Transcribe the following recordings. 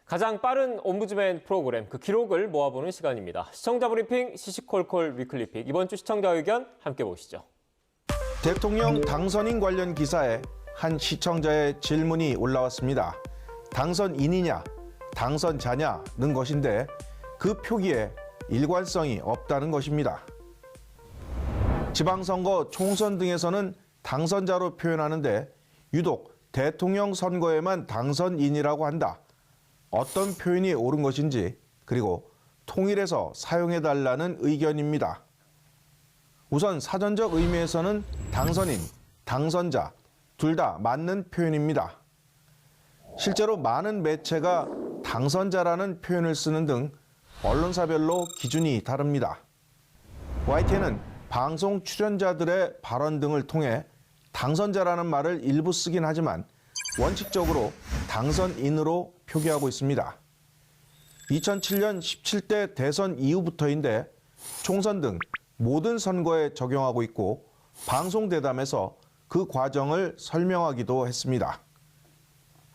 가장 빠른 옴부즈맨 프로그램, 그 기록을 모아보는 시간입니다. 시청자 브리핑 시시콜콜 위클리픽. 이번 주 시청자 의견 함께 보시죠. 대통령 당선인 관련 기사에 한 시청자의 질문이 올라왔습니다. 당선인이냐, 당선자냐는 것인데 그 표기에 일관성이 없다는 것입니다. 지방선거, 총선 등에서는 당선자로 표현하는데 유독 대통령 선거에만 당선인이라고 한다. 어떤 표현이 옳은 것인지, 그리고 통일해서 사용해달라는 의견입니다. 우선 사전적 의미에서는 당선인, 당선자 둘 다 맞는 표현입니다. 실제로 많은 매체가 당선자라는 표현을 쓰는 등 언론사별로 기준이 다릅니다. YTN은 방송 출연자들의 발언 등을 통해 당선자라는 말을 일부 쓰긴 하지만 원칙적으로 당선인으로 표기하고 있습니다. 2007년 17대 대선 이후부터인데 총선 등 모든 선거에 적용하고 있고 방송 대담에서 그 과정을 설명하기도 했습니다.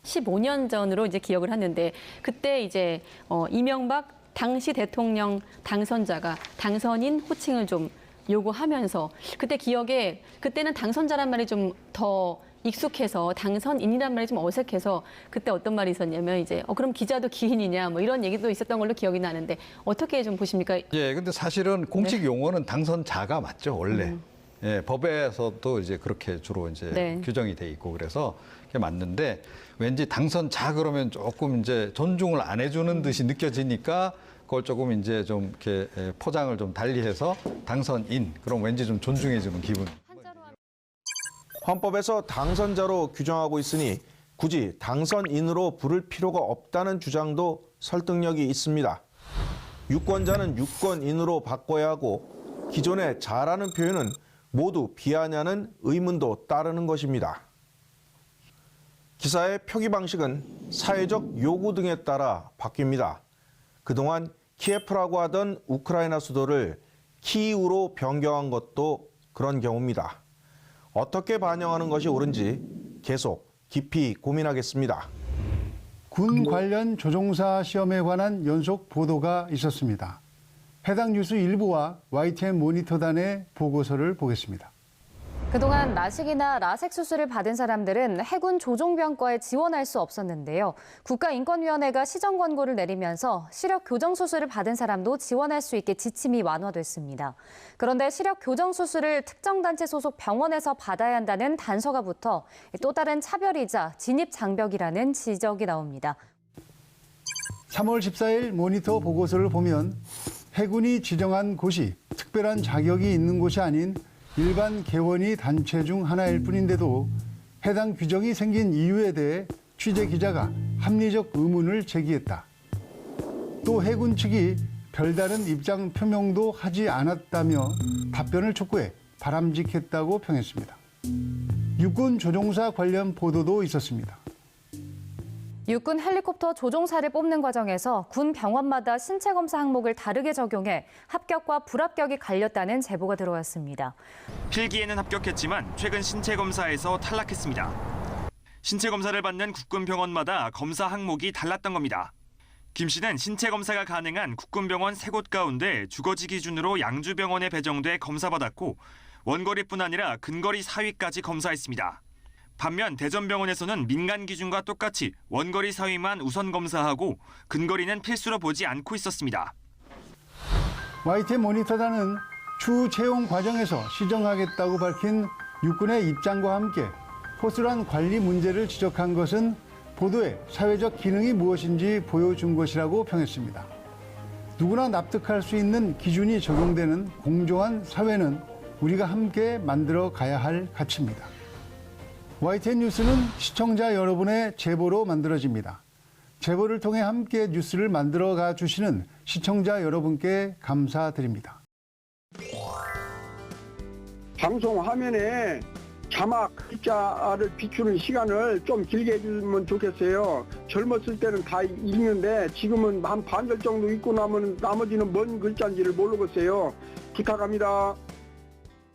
15년 전으로 이제 기억을 하는데 그때 이제 이명박 당시 대통령 당선자가 당선인 호칭을 좀 요구하면서 그때 기억에 그때는 당선자란 말이 좀 더 익숙해서 당선인이란 말이 좀 어색해서 그때 어떤 말이 있었냐면 이제 그럼 기자도 기인이냐 뭐 이런 얘기도 있었던 걸로 기억이 나는데 어떻게 좀 보십니까? 예, 근데 사실은 공식 용어는 당선자가 맞죠, 원래. 예, 법에서도 이제 그렇게 주로 이제 규정이 돼 있고 그래서 그게 맞는데 왠지 당선자 그러면 조금 이제 존중을 안 해주는 듯이 느껴지니까 그걸 조금 이제 좀 이렇게 포장을 좀 달리해서 당선인 그럼 왠지 좀 존중해주는 기분. 헌법에서 당선자로 규정하고 있으니 굳이 당선인으로 부를 필요가 없다는 주장도 설득력이 있습니다. 유권자는 유권인으로 바꿔야 하고 기존의 자라는 표현은 모두 비하냐는 의문도 따르는 것입니다. 기사의 표기 방식은 사회적 요구 등에 따라 바뀝니다. 그동안 키예프라고 하던 우크라이나 수도를 키이우로 변경한 것도 그런 경우입니다. 어떻게 반영하는 것이 옳은지 계속 깊이 고민하겠습니다. 군 관련 조종사 시험에 관한 연속 보도가 있었습니다. 해당 뉴스 일부와 YTN 모니터단의 보고서를 보겠습니다. 그동안 라식이나 라섹 수술을 받은 사람들은 해군 조종병과에 지원할 수 없었는데요. 국가인권위원회가 시정 권고를 내리면서 시력 교정 수술을 받은 사람도 지원할 수 있게 지침이 완화됐습니다. 그런데 시력 교정 수술을 특정 단체 소속 병원에서 받아야 한다는 단서가 붙어 또 다른 차별이자 진입 장벽이라는 지적이 나옵니다. 3월 14일 모니터 보고서를 보면 해군이 지정한 곳이 특별한 자격이 있는 곳이 아닌 일반 개원이 단체 중 하나일 뿐인데도 해당 규정이 생긴 이유에 대해 취재 기자가 합리적 의문을 제기했다. 또 해군 측이 별다른 입장 표명도 하지 않았다며 답변을 촉구해 바람직했다고 평했습니다. 육군 조종사 관련 보도도 있었습니다. 육군 헬리콥터 조종사를 뽑는 과정에서 군 병원마다 신체 검사 항목을 다르게 적용해 합격과 불합격이 갈렸다는 제보가 들어왔습니다. 필기에는 합격했지만 최근 신체 검사에서 탈락했습니다. 신체 검사를 받는 국군 병원마다 검사 항목이 달랐던 겁니다. 김 씨는 신체 검사가 가능한 국군 병원 3곳 가운데 주거지 기준으로 양주병원에 배정돼 검사받았고 원거리뿐 아니라 근거리 4위까지 검사했습니다. 반면 대전병원에서는 민간 기준과 똑같이 원거리 4위만 우선 검사하고 근거리는 필수로 보지 않고 있었습니다. YTN 모니터단은 추후 채용 과정에서 시정하겠다고 밝힌 육군의 입장과 함께 허술한 관리 문제를 지적한 것은 보도의 사회적 기능이 무엇인지 보여준 것이라고 평했습니다. 누구나 납득할 수 있는 기준이 적용되는 공정한 사회는 우리가 함께 만들어 가야 할 가치입니다. YTN 뉴스는 시청자 여러분의 제보로 만들어집니다. 제보를 통해 함께 뉴스를 만들어가 주시는 시청자 여러분께 감사드립니다. 방송 화면에 자막 글자를 비추는 시간을 좀 길게 해주면 좋겠어요. 젊었을 때는 다 읽는데 지금은 한 반절 정도 읽고 나면 나머지는 뭔 글자인지를 모르겠어요. 부탁합니다.